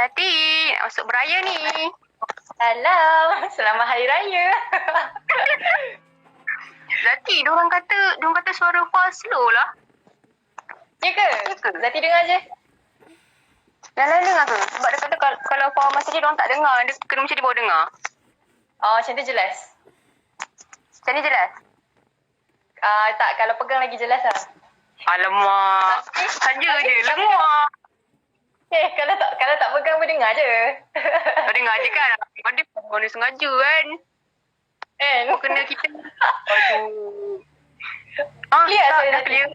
Zati, masuk beraya ni. Alam, selamat Hari Raya. Zati, diorang kata suara Fah slow lah. Ya ke? Zati dengar je. Yang lain dengar ke? Sebab dia kata kalau Fah masa dia diorang tak dengar, dia kena macam dia baru dengar. Oh, macam tu jelas. Macam ni jelas? Tak, kalau pegang lagi jelas lah. Alamak, saja je, lemah. Kalau tak pegang pun dengar je. Kau dengar je kan? Ada mana sengaja kan? Kau kena kita. Aduh. Clear tak, suara dah Zati. clear.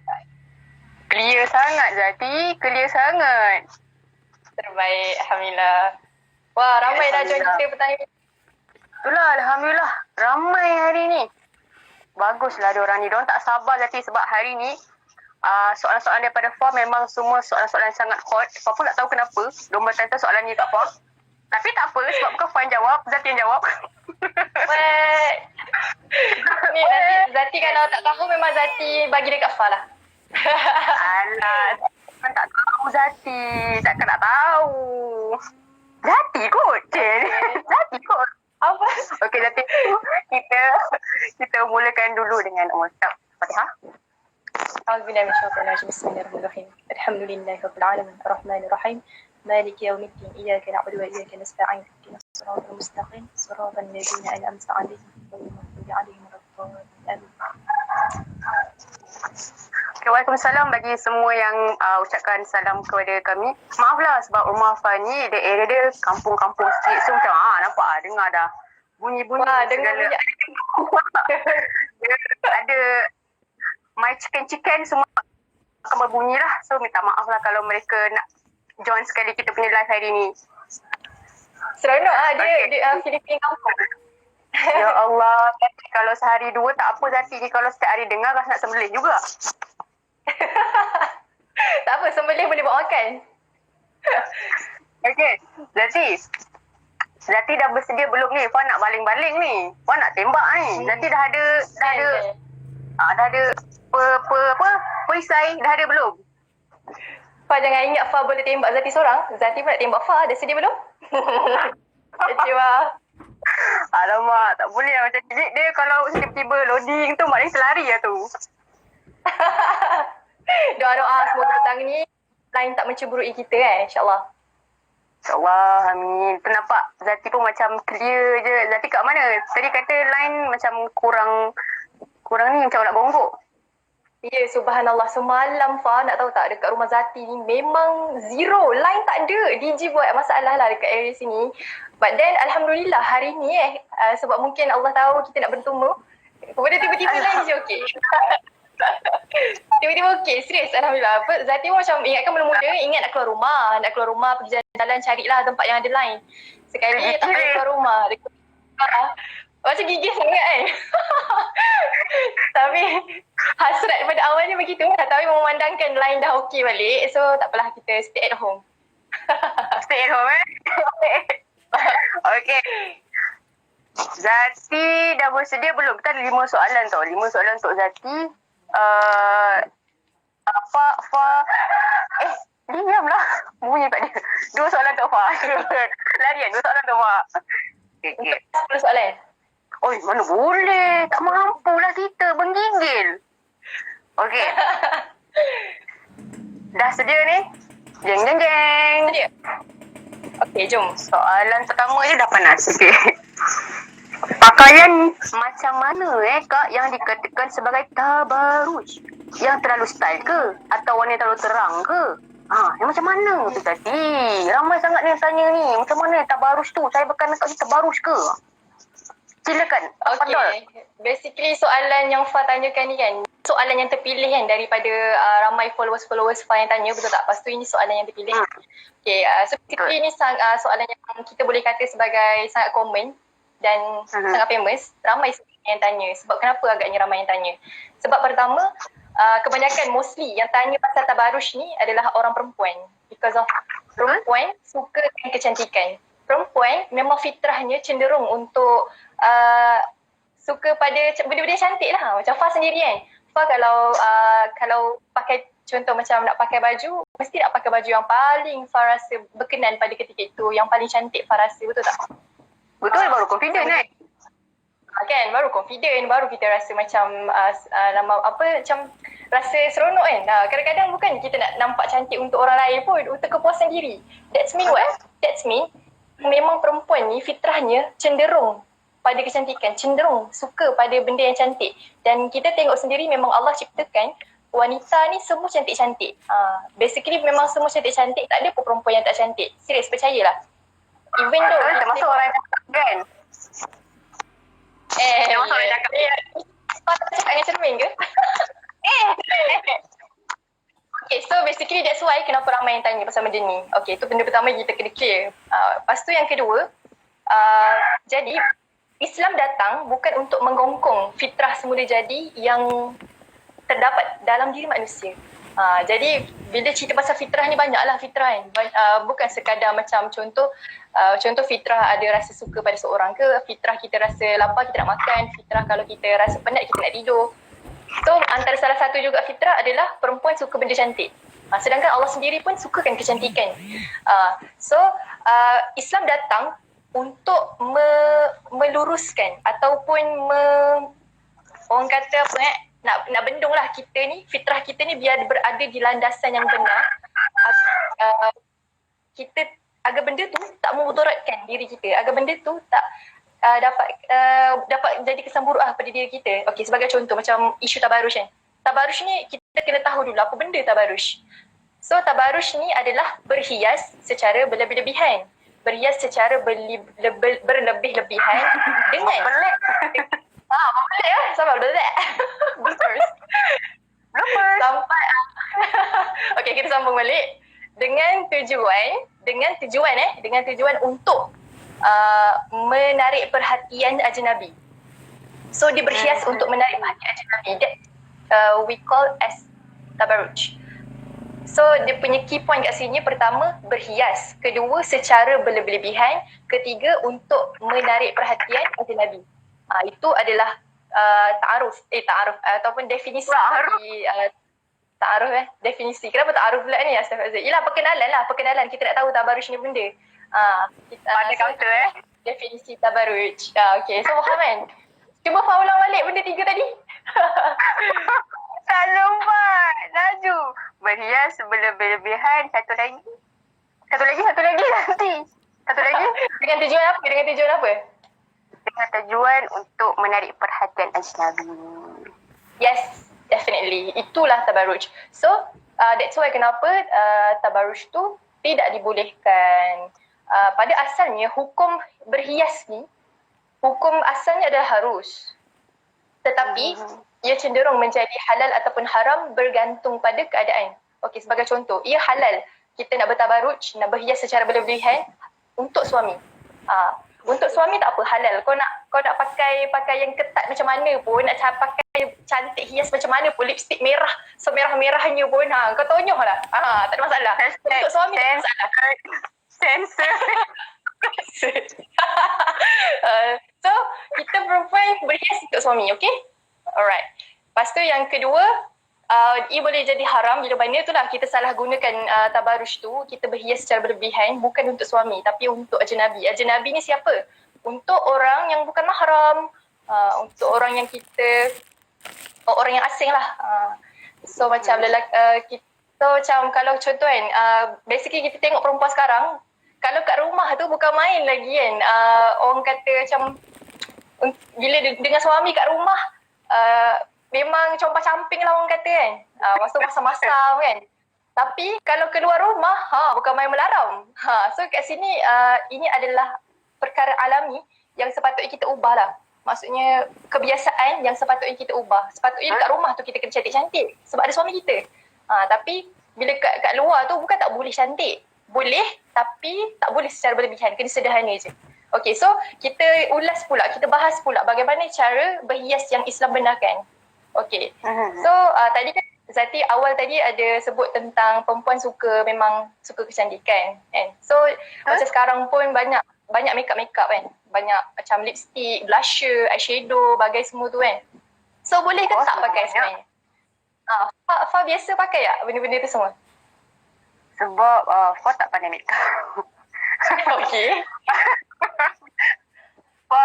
Clear sangat Zati, clear sangat. Terbaik, Alhamdulillah. Wah, ramai dah join kita petang ni. Itulah, Alhamdulillah. Ramai hari ni. Baguslah diorang ni. Diorang tak sabar Zati sebab hari ni soalan-soalan daripada Fah memang semua soalan-soalan yang sangat hot. Fah pun tak tahu kenapa. Diorang bertanya soalan ni kat Fah. Tapi tak apa sebab bukan Fah yang jawab, Zati yang jawab. Ni Zati kalau tak tahu memang Zati bagi dekat Fah lah. Alah, kan tak tahu Zati. Takkan tak tahu. Zati kot. Zati kot. Apa? Okey Zati, kita mulakan dulu dengan Fatihah. أعوذ بالله من الشيطان الرجيم بسم الله الرحمن الرحيم الحمد لله رب العالمين الرحمن الرحيم مالك يوم الدين إياك نعبد وإياك نستعين اهدنا الصراط المستقيم صراط الذين أنعمت عليهم غير المغضوب عليهم ولا الضالين. Okay, Waalaikumsalam bagi semua yang ucapkan salam kepada kami. Maaflah sebab rumah Fah ni area dia kampung-kampung sikit. So macam nampak dengar dah bunyi-bunyi. Wah, dengar bunyi. Ada my chicken semua akan berbunyi lah. So minta maaf lah kalau mereka nak join sekali kita punya live hari ni. Seronok dia Filipin kampung. Ya Allah, kalau sehari dua tak apa Zati ni. Kalau setiap hari dengar rasa nak sembelih juga. Tak apa, sembelih boleh buat makan. Okay, Zati dah bersedia belum ni? Fah nak baling-baling ni. Fah nak tembak ni. Zati dah ada perisai dah ada belum? Fah jangan ingat Fah boleh tembak Zati seorang. Zati pun nak tembak Fah. Dah sedia belum? Kecewa. Alamak, tak boleh lah macam ni. Dia kalau tiba-tiba loading tu maknanya selari lah tu. Doa-doa semoga petang ni line tak menceburui kita insyaAllah. InsyaAllah, amin. Tu nampak Zati pun macam clear je. Zati kat mana? Tadi kata line macam kurang ni macam nak gonggok. Ya, subhanallah. Semalam Fah nak tahu tak dekat rumah Zati ni memang zero. Line tak ada. DJ buat masalah lah dekat area sini. But then Alhamdulillah hari ni sebab mungkin Allah tahu kita nak bertemu. Kemudian tiba-tiba line je okey. Tiba-tiba okey. Serius Alhamdulillah. Zati pun macam ingatkan mula-mula ingat nak keluar rumah. Nak keluar rumah pergi jalan-jalan carilah tempat yang ada line. Sekali tak boleh keluar rumah. Macam gigih sangat kan. Tapi hasrat pada awalnya begitu. Tapi memandangkan line dah okey balik. So tak apalah, kita stay at home. Stay at home Okay. Zati dah bersedia belum? Kita ada 5 soalan tau. 5 soalan untuk Zati. Fah. Diamlah. Bunyi kat dia. 2 soalan untuk Fah. Larian 2 soalan untuk Fah. Okay. 10 soalan. Oi, mana boleh. Tak mampulah kita menggigil. Okay. Dah sedia ni? Jeng. Sedia. Okay, jom. Soalan pertama je dah panas. Okay. Pakaian macam mana Kak yang dikatakan sebagai tabaruj? Yang terlalu style ke? Atau warna terlalu terang ke? Yang macam mana tu tadi? Ramai sangat ni yang tanya ni. Macam mana tabaruj tu? Saya bukan nak tabaruj ke? Silakan. Okay. Basically soalan yang Fah tanyakan ni kan, soalan yang terpilih kan daripada ramai followers Fah yang tanya, betul tak? Lepas tu ini soalan yang terpilih. Okay, so basically ni soalan yang kita boleh kata sebagai sangat common dan sangat famous. Ramai yang tanya. Sebab kenapa agaknya ramai yang tanya? Sebab pertama, kebanyakan mostly yang tanya pasal tabaruj ni adalah orang perempuan. Because of perempuan suka kecantikan. Perempuan memang fitrahnya cenderung untuk suka pada benda-benda cantik lah. Macam Fah sendiri kan. Fah kalau pakai contoh macam nak pakai baju, mesti nak pakai baju yang paling Fah rasa berkenan pada ketika itu, yang paling cantik Fah rasa, betul tak? Betul, baru confident kan? Kan, baru confident, baru kita rasa macam macam rasa seronok kan. Kadang-kadang bukan kita nak nampak cantik untuk orang lain pun, untuk kepuasan diri. That's mean what? That's mean memang perempuan ni fitrahnya cenderung pada kecantikan, cenderung suka pada benda yang cantik. Dan kita tengok sendiri memang Allah ciptakan wanita ni semua cantik-cantik. Basically memang semua cantik-cantik, tak ada pun perempuan yang tak cantik. Serius, percayalah. Even though termasuk orang yang cakap kan? Termasuk orang yang cakap. Tak cakap dengan cermin ke? Okay, so basically that's why kenapa ramai yang tanya pasal benda ni. Okay, itu benda pertama kita kena clear. Lepas tu yang kedua, jadi Islam datang bukan untuk menggongkong fitrah semula jadi yang terdapat dalam diri manusia. Jadi bila cerita pasal fitrah ni banyaklah fitrah kan. Bukan sekadar macam contoh fitrah ada rasa suka pada seorang ke, fitrah kita rasa lapar kita nak makan, fitrah kalau kita rasa penat kita nak tidur. So antara salah satu juga fitrah adalah perempuan suka benda cantik. Sedangkan Allah sendiri pun sukakan kecantikan. Islam datang untuk meluruskan ataupun orang kata apa nak bendung lah kita ni, fitrah kita ni biar berada di landasan yang benar. Kita agar benda tu tak memudaratkan diri kita, agar benda tu tak dapat jadi kesan buruk pada diri kita. Okey, sebagai contoh macam isu tabarruj kan. Tabarruj ni kita kena tahu dulu apa benda tabarruj. So tabarruj ni adalah berhias secara berlebih-lebihan. Berhias secara berlebih-lebihan dengan pelik lah. Sampai belak. Bloopers. Sampai okey, kita sambung balik. Dengan tujuan untuk menarik perhatian ajnabi. So dia berhias untuk menarik perhatian ajnabi. That we call as tabarruj. So dia punya key point kat sini, pertama berhias, kedua secara berlebihan, ketiga untuk menarik perhatian ajnabi. Itu adalah ta'aruf ataupun definisi ta'aruf definisi. Kenapa ta'aruf pula ni? Astaghfirullah. Yalah, perkenalan. Kita nak tahu tabarruj ni benda. Pada counter definisi tabarruj. Okay, so Muhammad, cuba Fah ulang balik benda 3 tadi. Tak lupa. Laju. Berhias berlebihan. Satu lagi nanti. Satu lagi. Dengan tujuan apa? Dengan tujuan untuk menarik perhatian ajnabi. Yes, definitely. Itulah tabarruj. So, that's why kenapa tabarruj tu tidak dibolehkan. Pada asalnya, hukum berhias ni, hukum asalnya adalah harus. Tetapi, ia cenderung menjadi halal ataupun haram bergantung pada keadaan. Okey, sebagai contoh, ia halal kita nak bertabarruj, nak berhias secara berlebihan untuk suami. Untuk suami tak apa, halal. Kau nak pakai pakaian ketat macam mana pun, nak pakai cantik hias macam mana pun, lipstick merah, semerah-merahnya pun, kau tonyoh lah. Tak ada masalah. Untuk suami tak ada masalah. Sensor. So, kita perempuan berhias untuk suami, okey? Alright. Lepas tu yang kedua, ia boleh jadi haram bila mana tu lah kita salah gunakan tabarruj tu, kita berhias secara berlebihan, bukan untuk suami tapi untuk ajnabi. Ajnabi ni siapa? Untuk orang yang bukan mahram, untuk orang yang orang yang asing lah. So macam macam kalau contoh kan, basically kita tengok perempuan sekarang, kalau kat rumah tu bukan main lagi kan, orang kata macam bila dengan suami kat rumah, memang compang-camping lah orang kata kan. Masa masa-masa kan. Tapi kalau keluar rumah, bukan main melaram. So kat sini, ini adalah perkara alami yang sepatutnya kita ubah lah. Maksudnya kebiasaan yang sepatutnya kita ubah. Sepatutnya kat rumah tu kita kena cantik-cantik sebab ada suami kita. Tapi bila kat luar tu bukan tak boleh cantik. Boleh, tapi tak boleh secara berlebihan. Kena sederhana je. Okay, so kita ulas pula, kita bahas pula bagaimana cara berhias yang Islam benarkan. Okay, so tadi kan Zati awal tadi ada sebut tentang perempuan memang suka kecantikan kan. So macam sekarang pun banyak makeup kan. Banyak macam lipstick, blusher, eyeshadow, bagai semua tu kan. So boleh ke tak pakai sebenarnya? Fa biasa pakai tak benda-benda tu semua? Sebab Fa tak pandai make up. Okay. Fa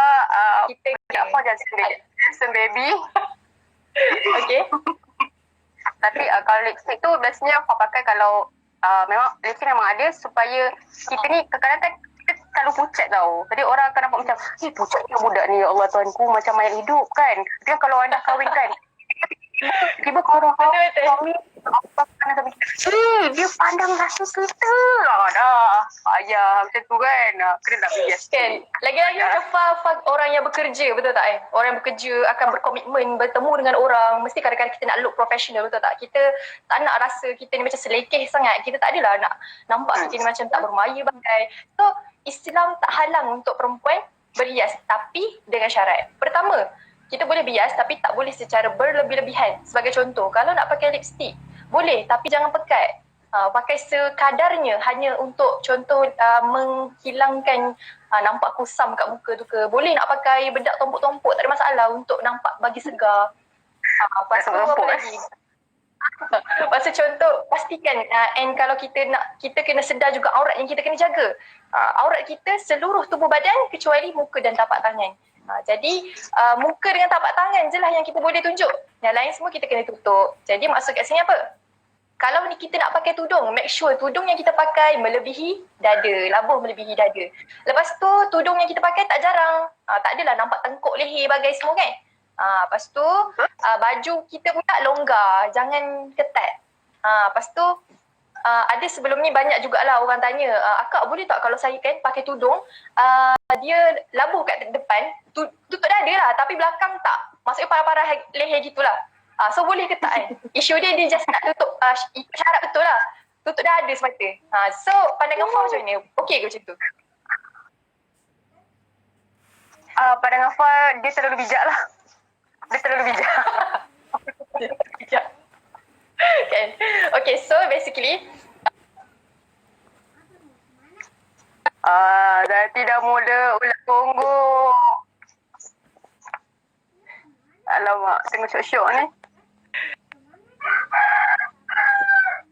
Kita Fa just baby. Okay. Tapi kalau lipstick tu biasanya Fa pakai kalau memang lipstick memang ada supaya kita ni kadang-kadang kita terlalu pucat tau. Jadi orang akan nampak macam pucatnya budak ni, ya Allah Tuhanku, macam mayat hidup kan. Tapi kan kalau anda kahwin kan, tiba-tiba kalau orang suami apa pandang sampai dia pandang rasa kita dah ayah macam tu kan. Kena nak bias kan. Lagi-lagi macam Fa orang yang bekerja, betul tak Orang yang bekerja akan berkomitmen bertemu dengan orang, mesti kadang-kadang kita nak look professional, betul tak? Kita tak nak rasa kita ni macam selekeh sangat. Kita tak adalah nak nampak kita ni macam tak bermaya bagai. So Islam tak halang untuk perempuan berhias, tapi dengan syarat. Pertama, kita boleh bias tapi tak boleh secara berlebih-lebihan. Sebagai contoh, kalau nak pakai lipstick, boleh tapi jangan pekat. Pakai sekadarnya, hanya untuk contoh menghilangkan nampak kusam kat muka tu ke. Boleh nak pakai bedak tompok-tompok, tak ada masalah untuk nampak bagi segar. Lepas tu apa lagi? Masa contoh, pastikan and kalau kita kena sedar juga aurat yang kita kena jaga. Aurat kita seluruh tubuh badan kecuali muka dan tapak tangan. Jadi muka dengan tapak tangan je lah yang kita boleh tunjuk. Yang lain semua kita kena tutup. Jadi maksud kat sini apa? Kalau ni kita nak pakai tudung, make sure tudung yang kita pakai melebihi dada, labuh melebihi dada. Lepas tu tudung yang kita pakai tak jarang. Tak adalah nampak tengkuk leher bagai semua kan. Lepas tu baju kita pula longgar, jangan ketat. Lepas tu ada sebelum ni banyak jugalah orang tanya, akak boleh tak kalau saya kan pakai tudung, dia labuh kat depan, tutup dada lah tapi belakang tak. Maksudnya parah-parah leher gitulah. So boleh ke tak kan? Isu dia just nak tutup, syarat betul lah. Tutup dada semata. So pandangan Fa macam mana? Okey ke macam tu? Pandangan Fa, dia terlalu bijak lah. Dia terlalu bijak. Bijak. Kan? Okay, so basically dah tidak muda ulat bonggok. Alamak, tengok syok-syok ni.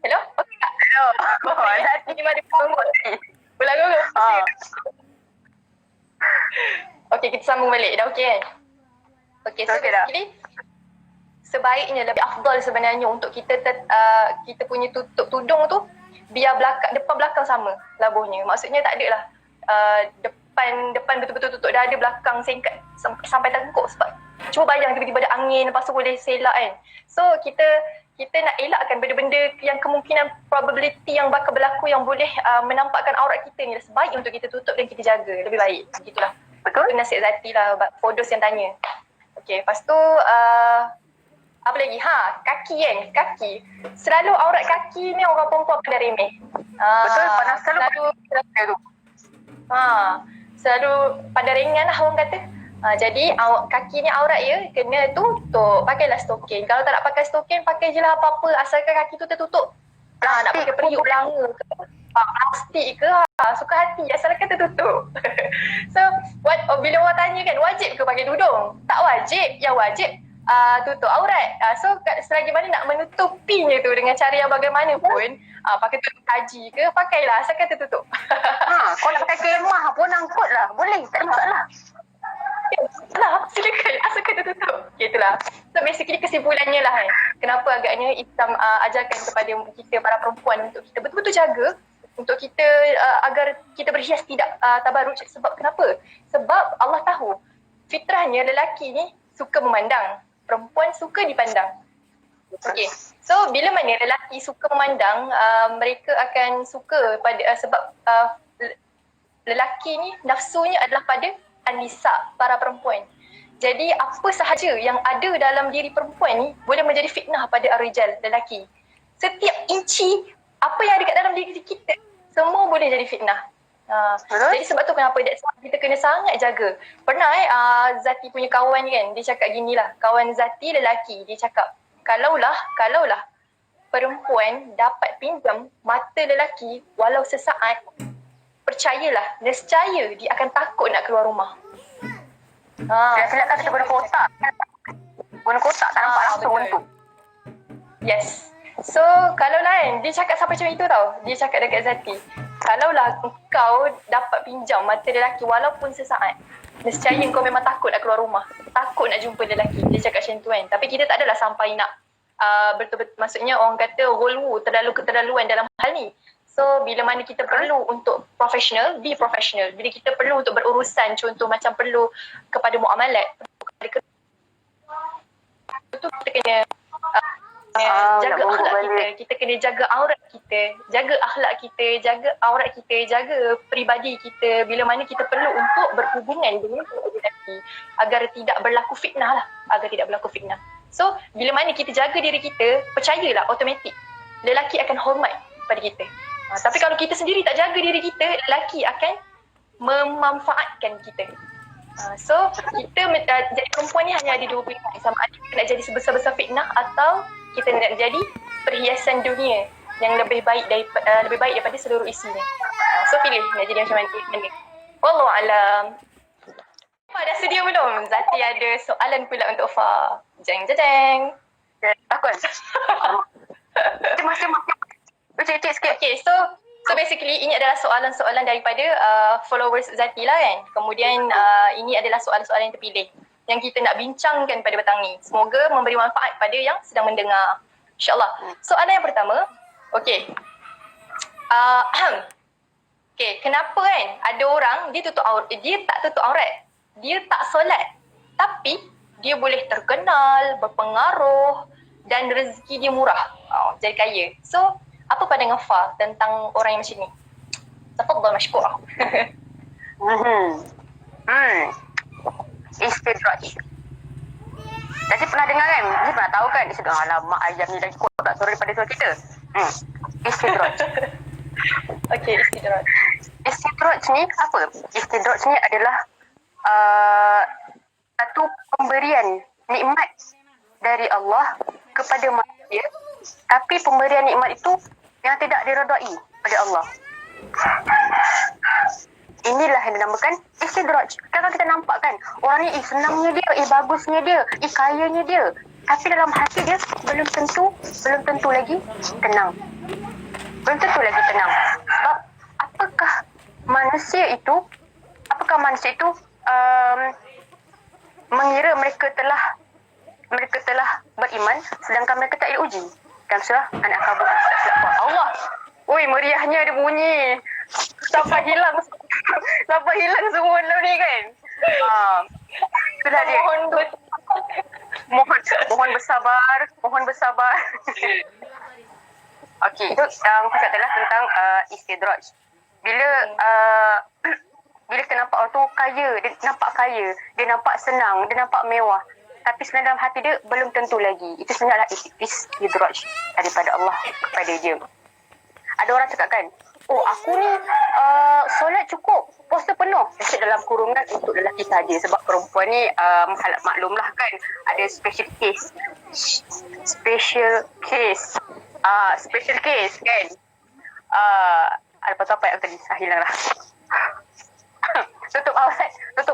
hello? Okay tak? Hello. Hati ni mana bonggok ni? Ulang dulu. Okay, kita sambung balik. Dah okey kan? Okay, so okay basically sebaiknya lebih afdal sebenarnya untuk kita kita punya tutup tudung tu biar depan belakang sama labuhnya. Maksudnya tak adalah depan betul-betul tutup dada, belakang singkat sampai tengkuk. Sebab cuba bayang tiba-tiba ada angin, lepas tu boleh selak kan. So kita nak elakkan benda-benda yang kemungkinan probability yang bakal berlaku yang boleh menampakkan aurat kita ni. Sebaik untuk kita tutup dan kita jaga. Lebih baik. Begitulah. Betul? Itu nasihat Zati lah Fodos yang tanya. Okay, lepas tu apa lagi? Kaki kan? Kaki. Selalu aurat kaki ni orang perempuan pada remeh. Betul, panas selalu tu. Selalu pada ringan lah orang kata. Jadi kaki ni aurat ya, kena tutup. Pakailah stokin. Kalau tak nak pakai stokin, pakai je lah apa-apa asalkan kaki tu tertutup. Nak pakai periuk belanga ke, plastik ke, suka hati asalkan tertutup. So bila orang tanya kan, wajib ke pakai tudung? Tak wajib. Yang wajib tutup aurat. So selagi mana nak menutupinya tu dengan cara yang bagaimanapun, pakai tudung haji ke, pakailah asalkan tertutup. Kalau nak pakai kemah pun angkut lah. Boleh, tak ada masalah. Silakan asalkan tertutup. Okay, itulah. So basically kesimpulannya lah kan, kenapa agaknya Islam ajarkan kepada kita para perempuan untuk kita betul-betul jaga, untuk kita agar kita berhias tidak tabarruj. Sebab kenapa? Sebab Allah tahu fitrahnya lelaki ni suka memandang, perempuan suka dipandang. Okay, so bila mana lelaki suka memandang, mereka akan suka pada sebab lelaki ni nafsunya adalah pada An-Nisa, para perempuan. Jadi apa sahaja yang ada dalam diri perempuan ni boleh menjadi fitnah pada ar-rijal, lelaki. Setiap inci apa yang ada kat dalam diri kita semua boleh jadi fitnah. Jadi sebab tu kenapa kita kena sangat jaga. Pernah Zati punya kawan kan, dia cakap gini lah, kawan Zati lelaki, dia cakap kalaulah perempuan dapat pinjam mata lelaki walau sesaat, percayalah, nescaya dia akan takut nak keluar rumah. Silakan kita guna kotak. Guna kotak tak nampak langsung bentuk. Yes. So, kalau lah dia cakap sampai macam itu tau. Dia cakap dekat Zati. Kalaulah kau dapat pinjam mata lelaki walaupun sesaat, nescaya kau memang takut nak keluar rumah. Takut nak jumpa lelaki. Dia cakap macam tu kan. Tapi kita tak adalah sampai nak betul-betul, maksudnya orang kata terlalu keterlaluan dalam hal ni. So, bila mana kita perlu untuk professional, be professional. Bila kita perlu untuk berurusan, contoh macam perlu kepada muamalat, itu kita kena jaga akhlak kita. Kita kena jaga aurat kita, jaga akhlak kita, jaga aurat kita, jaga peribadi kita bila mana kita perlu untuk berhubungan dengan lelaki agar tidak berlaku fitnah lah, agar tidak berlaku fitnah. So, bila mana kita jaga diri kita, percayalah automatik lelaki akan hormat pada kita. Tapi kalau kita sendiri tak jaga diri kita, lelaki akan memanfaatkan kita. So, kita jadi perempuan ni hanya ada dua pilihan. Sama ada kita nak jadi sebesar-besar fitnah atau kita nak jadi perhiasan dunia yang lebih baik daripada seluruh isinya. So, pilih nak jadi macam mana. Wallahualam. Dah sedia belum? Zati ada soalan pula untuk Fa. Jeng. Aku kan? Masih. Cik sikit. Okay, so basically ini adalah soalan-soalan daripada followers Zati lah kan. Kemudian ini adalah soalan-soalan yang terpilih yang kita nak bincangkan pada petang ni. Semoga memberi manfaat pada yang sedang mendengar. InsyaAllah. Soalan yang pertama. Okay. Okay, kenapa kan ada orang dia tak tutup aurat. Dia tak solat. Tapi dia boleh terkenal, berpengaruh dan rezeki dia murah. Jadi kaya. So, apa pandangan Fa tentang orang yang macam ni? Tafadhal mashkur. Istidraj. Jadi pernah dengar kan? Jadi pernah tahu kan? Dia sedang alamak ayam ni lagi kuat tak suara daripada suara kita. Istidraj. Okay, istidraj. Istidraj ni apa? Istidraj ni adalah satu pemberian nikmat dari Allah kepada manusia, tapi pemberian nikmat itu yang tidak diredai oleh Allah. Inilah yang dinamakan istidraj. Kalau kita nampak kan, orang ni senangnya dia, bagusnya dia, kayanya dia, tapi dalam hati dia belum tentu lagi tenang. Belum tentu lagi tenang. Sebab apakah manusia itu mengira mereka telah beriman sedangkan mereka tak diuji. Dalam surah An-Ankabut Allah. Oi, meriahnya ada bunyi. Sampai hilang semua ni kan. Itulah dia. Mohon bersabar. Okey, itu yang aku cakap adalah tentang istidraj. Bila kita nampak orang tu kaya, dia nampak senang, dia nampak mewah, tapi sebenarnya dalam hati dia belum tentu lagi. Itu sebenarnya istidraj daripada Allah kepada dia. Ada orang cakap kan, aku ni solat cukup, puasa penuh. Asyik dalam kurungan untuk lelaki saja. Sebab perempuan ni maklumlah kan, ada special case kan. Lepas tu apa yang tadi? Hilang lah. Tutup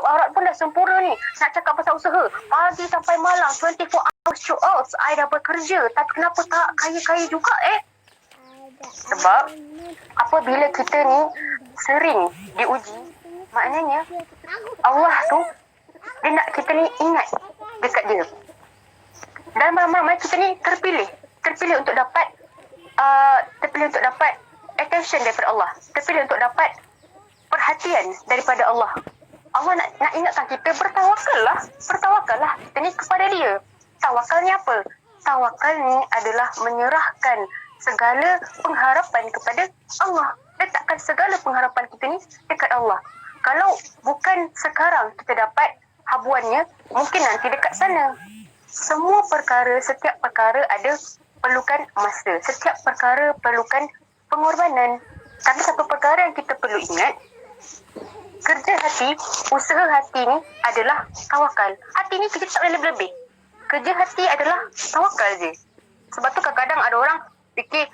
aurat pun dah sempurna ni. Nak cakap pasal usaha, pagi sampai malam 24 hours throughout I dah bekerja, tapi kenapa tak kaya-kaya juga Sebab apabila kita ni sering diuji, maknanya Allah tu dia nak kita ni ingat dekat dia. Dan malam-malam kita ni terpilih untuk dapat attention daripada Allah, terpilih untuk dapat perhatian daripada Allah. Allah nak ingatkan kita, bertawakallah kita ni kepada dia. Tawakal ni apa? Tawakal ni adalah menyerahkan segala pengharapan kepada Allah. Letakkan segala pengharapan kita ni dekat Allah. Kalau bukan sekarang kita dapat habuannya, mungkin nanti dekat sana. Setiap perkara ada perlukan masa. Setiap perkara perlukan pengorbanan. Tapi satu perkara yang kita perlu ingat, kerja hati, usaha hati ni adalah tawakal. Hati ni kita tak boleh lebih-lebih. Kerja hati adalah tawakal je. Sebab tu kadang-kadang ada orang fikir,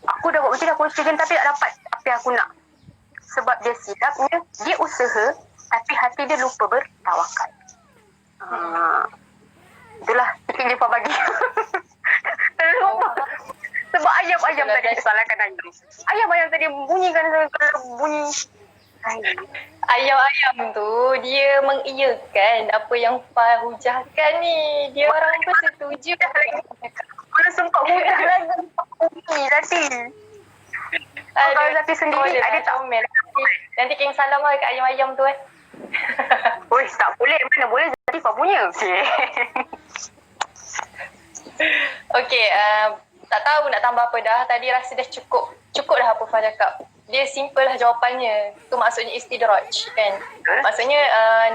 aku dah buat macam ni, aku usaha tapi tak dapat apa yang aku nak. Sebab dia silapnya, dia usaha tapi hati dia lupa bertawakal. Itulah sikit je Pak bagi. Terlupa salahkan ayam. Ayam tadi bunyikan kalau bunyi. Ayam-ayam tu dia mengiyakan apa yang Fa hujahkan ni. Dia orang bersetuju. Kalau sempat hujah lagi bunyi tadi. Kalau Zati sendiri ada tak? Nanti King salam lah kat ayam-ayam tu Oi, tak boleh. Mana boleh Zati Fa punya. Okay, tak tahu nak tambah apa dah. Tadi rasa dah cukup. Cukup dah apa Fa cakap. Dia simple lah jawapannya. Tu maksudnya istidraj kan. Maksudnya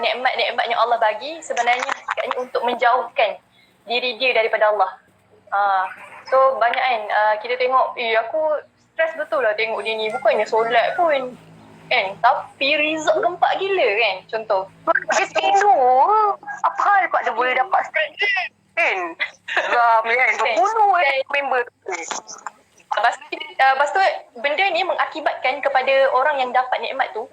nikmat-nikmat yang Allah bagi sebenarnya hakikatnya untuk menjauhkan diri dia daripada Allah. So banyak kan kita tengok, aku stres betul lah tengok dia ni. Bukannya solat pun. Kan? Tapi result gempak gila kan. Contoh. Dia tidur. Apa hal kau ada boleh dapat straight A? Kan? Geram kan? Terbunuh member tu. Lepas tu benda ni mengakibatkan kepada orang yang dapat nikmat tu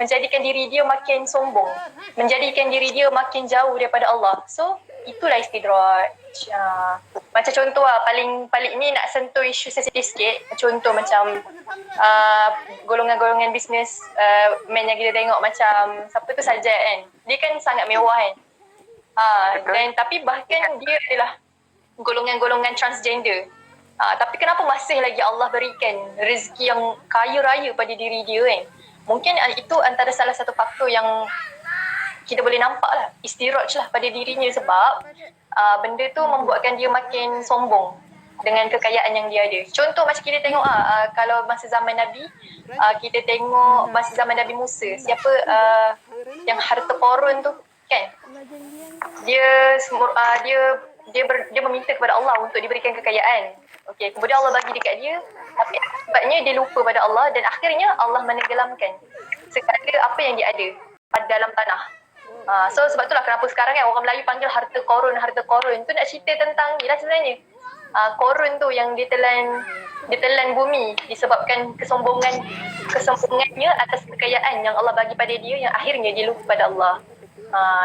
menjadikan diri dia makin sombong, menjadikan diri dia makin jauh daripada Allah. So itulah istidraj. Macam contoh lah, paling ni nak sentuh isu sensitif sikit. Contoh macam golongan-golongan bisnes men yang kita tengok macam siapa tu Sajat kan. Dia kan sangat mewah kan. Dan tapi bahkan dia adalah golongan-golongan transgender. Tapi kenapa masih lagi Allah berikan rezeki yang kaya raya pada diri dia kan? Mungkin itu antara salah satu faktor yang kita boleh nampak lah, istidraj lah pada dirinya sebab benda tu membuatkan dia makin sombong dengan kekayaan yang dia ada. Contoh macam kita tengok kalau masa zaman Nabi, kita tengok masa zaman Nabi Musa, siapa yang harta korun tu kan? Dia meminta kepada Allah untuk diberikan kekayaan. Okey, kemudian Allah bagi dekat dia, tapi akibatnya dia lupa pada Allah dan akhirnya Allah menenggelamkan segala apa yang dia ada pada dalam tanah. So sebab itulah kenapa sekarang kan orang Melayu panggil harta korun tu nak cerita tentang ni lah sebenarnya. Korun tu yang ditelan bumi disebabkan kesombongannya atas kekayaan yang Allah bagi pada dia yang akhirnya dia lupa pada Allah.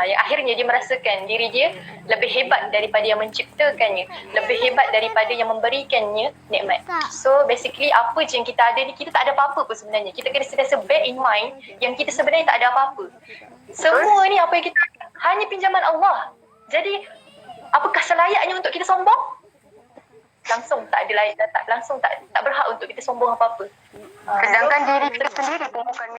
Yang akhirnya dia merasakan diri dia lebih hebat daripada yang menciptakannya, lebih hebat daripada yang memberikannya nikmat. So basically apa je yang kita ada ni, kita tak ada apa-apa pun sebenarnya. Kita kena sentiasa bear in mind yang kita sebenarnya tak ada apa-apa. Semua ni apa yang kita hanya pinjaman Allah. Jadi apakah selayaknya untuk kita sombong? Langsung tak ada layak, langsung tak berhak untuk kita sombong apa-apa. Sedangkan diri kita sendiri pun bukan